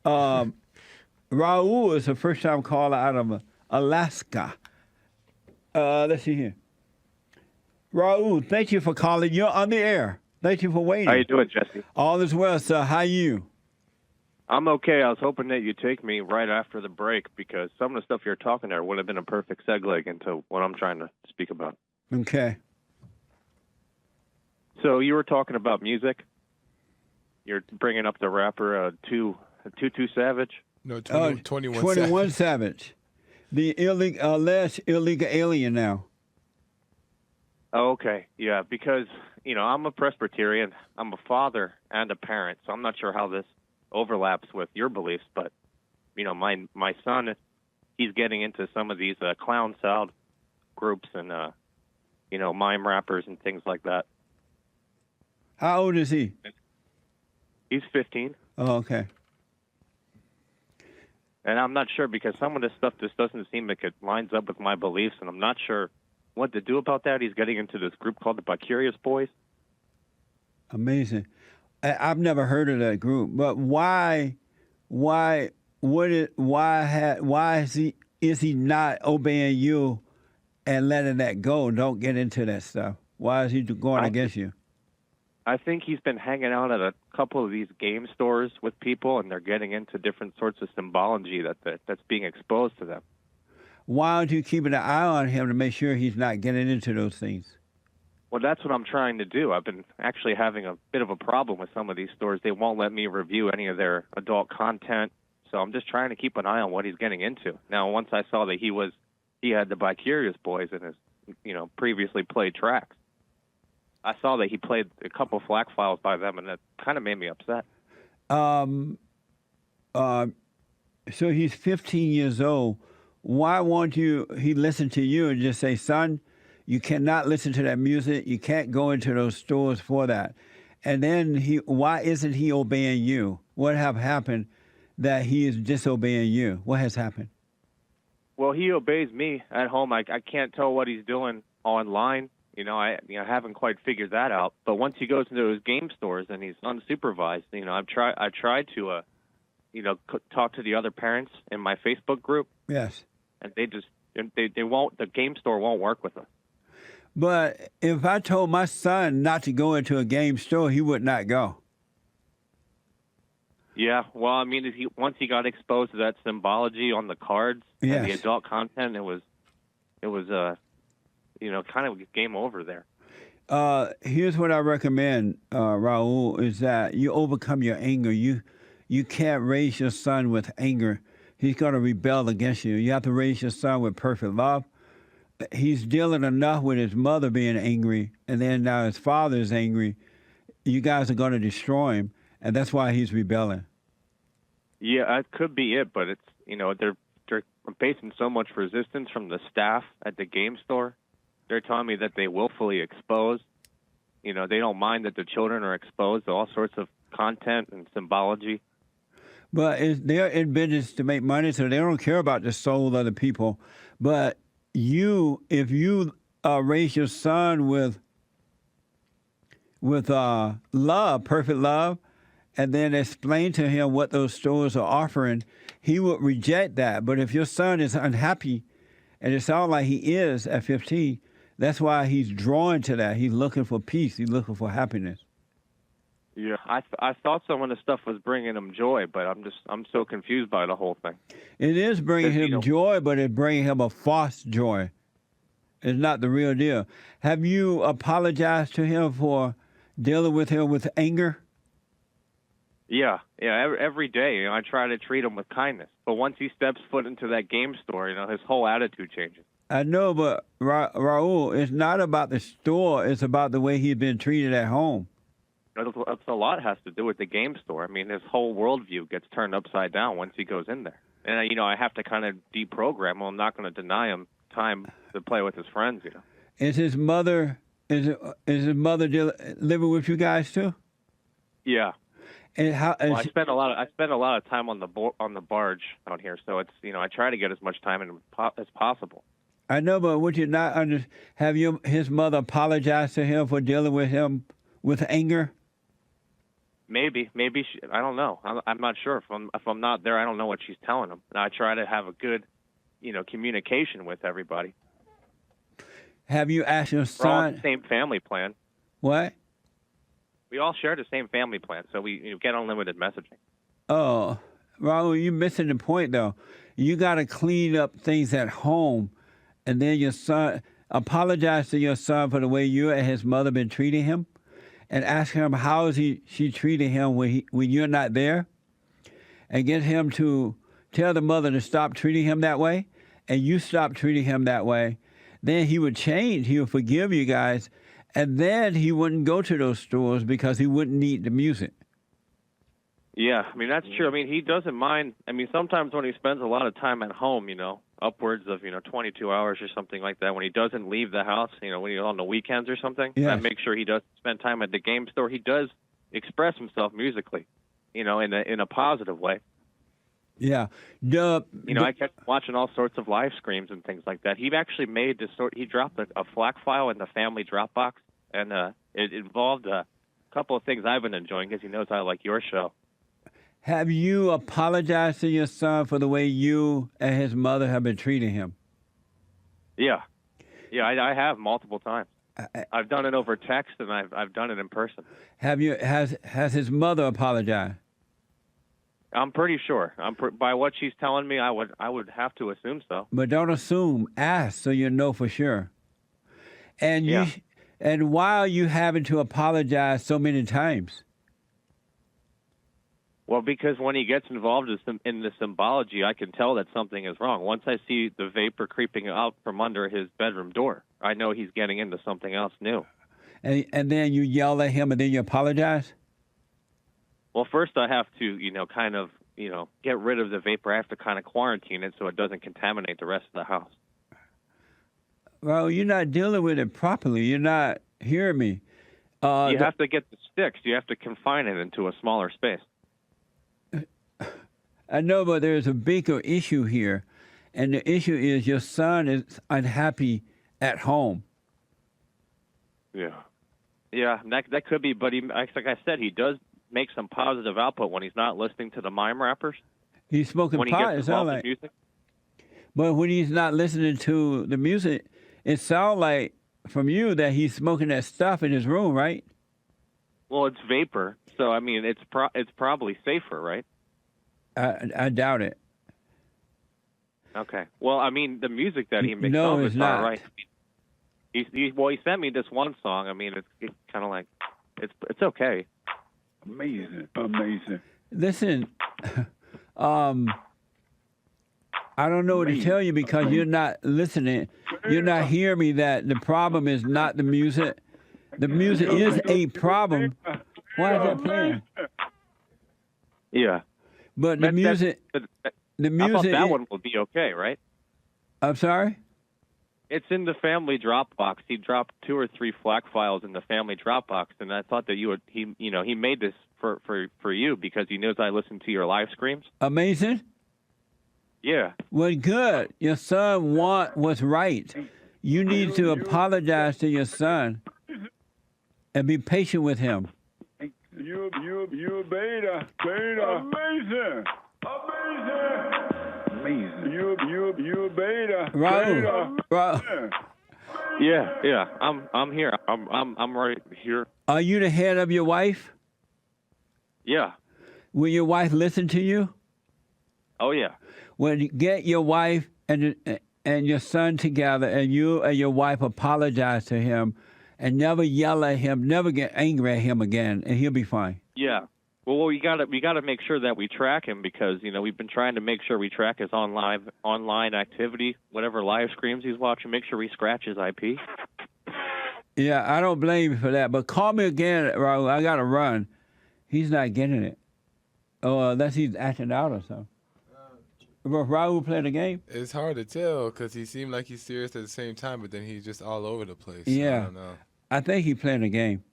Um, Raul is a first-time caller out of Alaska. Let's see here. Raul, thank you for calling. You're on the air. Thank you for How you waiting. doing, Jesse? All is well, sir. How you? I'm okay. I was hoping that you'd take me right after the break because some of the stuff you're talking there would have been a perfect segue into what I'm trying to speak about. Okay. So you were talking about music. You're bringing up the rapper Tutu Savage. No, 21 21 Savage. Savage. The alleged illegal alien now. Oh, okay. Yeah, because, I'm a Presbyterian. I'm a father and a parent, so I'm not sure how this overlaps with your beliefs, but, my son, he's getting into some of these clown sound groups and, mime rappers and things like that. How old is he? He's 15. Oh, okay. And I'm not sure because some of this stuff just doesn't seem like it lines up with my beliefs, and I'm not sure what to do about that. He's getting into this group called the Bicurious Boys. Amazing. I've never heard of that group, but why is he not obeying you and letting that go? Don't get into that stuff. Why is he going against you? I think he's been hanging out at a couple of these game stores with people, and they're getting into different sorts of symbology that's being exposed to them. Why aren't you keeping an eye on him to make sure he's not getting into those things? Well, that's what I'm trying to do. I've been actually having a bit of a problem with some of these stores. They won't let me review any of their adult content, so I'm just trying to keep an eye on what he's getting into. Now, once I saw that he had the Bicurious Boys in his, previously played tracks, I saw that he played a couple FLAC files by them, and that kind of made me upset. So he's 15 years old. Why won't he listen to you and just say, son, you cannot listen to that music. You can't go into those stores for that. And then why isn't he obeying you? What have happened that he is disobeying you? What has happened? Well, he obeys me at home. I can't tell what he's doing online. I haven't quite figured that out. But once he goes into his game stores and he's unsupervised, I tried to, talk to the other parents in my Facebook group. Yes. And they won't. The game store won't work with him. But if I told my son not to go into a game store, he would not go. Yeah, well, I mean, once he got exposed to that symbology on the cards and the adult content, it was kind of game over there. Here's what I recommend, Raul, is that you overcome your anger. You can't raise your son with anger. He's going to rebel against you. You have to raise your son with perfect love. He's dealing enough with his mother being angry, and then now his father is angry. You guys are going to destroy him, and that's why he's rebelling. Yeah, that could be it, but it's they're facing so much resistance from the staff at the game store. They're telling me that they willfully expose. They don't mind that the children are exposed to all sorts of content and symbology. But they're in business to make money, so they don't care about the soul of the people. But if you raise your son with love, perfect love, and then explain to him what those stores are offering, he would reject that. But if your son is unhappy, and it sounds like he is at 15, that's why he's drawn to that. He's looking for peace. He's looking for happiness. Yeah, I thought some of the stuff was bringing him joy, but I'm so confused by the whole thing. It is bringing him joy, but it's bringing him a false joy. It's not the real deal. Have you apologized to him for dealing with him with anger? Yeah. Every day, I try to treat him with kindness. But once he steps foot into that game store, his whole attitude changes. I know, but Raul, it's not about the store. It's about the way he's been treated at home. That's a lot has to do with the game store. I mean, his whole worldview gets turned upside down once he goes in there. And, I have to kind of deprogram him. I'm not going to deny him time to play with his friends, Is his mother living with you guys too? Yeah. And I spend a lot of time on the barge out here, so it's I try to get as much time in as possible. I know, but would you not have his mother apologize to him for dealing with him with anger? Maybe I don't know. I'm not sure. If I'm not there, I don't know what she's telling him. And I try to have a good, communication with everybody. Have you asked your We're all on son? the same family plan. What? We all share the same family plan, so we get unlimited messaging. Oh, Raul, you're missing the point, though. You got to clean up things at home, and then your son, apologize to your son for the way you and his mother been treating him, and ask him how is she treating him when you're not there, and get him to tell the mother to stop treating him that way, and you stop treating him that way. Then he would change. He would forgive you guys, and then he wouldn't go to those stores because he wouldn't need the music. Yeah, I mean, that's true. I mean, he doesn't mind. I mean, sometimes when he spends a lot of time at home, upwards of, 22 hours or something like that, when he doesn't leave the house, when he's on the weekends or something, Yes. I make sure he does spend time at the game store. He does express himself musically, in a positive way. Yeah. I kept watching all sorts of live streams and things like that. He actually made he dropped a FLAC file in the family Dropbox, and it involved a couple of things I've been enjoying because he knows I like your show. Have you apologized to your son for the way you and his mother have been treating him? Yeah, I have multiple times. I've done it over text and I've done it in person. Has his mother apologized? I'm pretty sure. By what she's telling me, I would have to assume so. But don't assume. Ask so you know for sure. And Yeah. And why are you having to apologize so many times? Well, because when he gets involved in the symbology, I can tell that something is wrong. Once I see the vapor creeping out from under his bedroom door, I know he's getting into something else new. And then you yell at him and then you apologize? Well, first I have to, get rid of the vapor. I have to kind of quarantine it so it doesn't contaminate the rest of the house. Well, you're not dealing with it properly. You're not hearing me. You have to get the sticks. You have to confine it into a smaller space. I know, but there's a bigger issue here. And the issue is your son is unhappy at home. Yeah. Yeah, that could be, but like I said, he does make some positive output when he's not listening to the mime rappers. He's smoking When he pot, it gets sounds involved in like. music. But when he's not listening to the music, it sounds like from you that he's smoking that stuff in his room, right? Well, it's vapor, so I mean, it's probably safer, right? I doubt it. Okay. Well, I mean, the music that he makes, No, some of it's it's not. all right. He sent me this one song. I mean, it's kind of like it's okay. Amazing. Listen, I don't know what to tell you because you're not listening. You're not hearing me that the problem is not the music. The music is a problem. Why is that playing? Yeah. But the music, I the thought music. that one would be okay, right? I'm sorry? It's in the family Dropbox. He dropped 2 or 3 FLAC files in the family Dropbox, and I thought that he made this for you because he knows I listen to your live streams. Amazing? Yeah. Well, good. Your son what's right. You need to apologize to your son and be patient with him. You beta. Amazing. You beta. Raul, Yeah. I'm here. I'm right here. are you the head of your wife? Yeah. Will your wife listen to you? Oh yeah. Well, get your wife and your son together, and you and your wife apologize to him, and never yell at him, never get angry at him again, and he'll be fine. Yeah. Well, we gotta make sure that we track him because we've been trying to make sure we track his online activity, whatever live streams he's watching. Make sure we scratch his IP. Yeah, I don't blame you for that, but call me again, Raul. I gotta run. He's not getting it. Oh, unless he's acting out or something. But Raul playing the game? It's hard to tell because he seemed like he's serious at the same time, but then he's just all over the place. Yeah. I don't know. I think he's playing the game.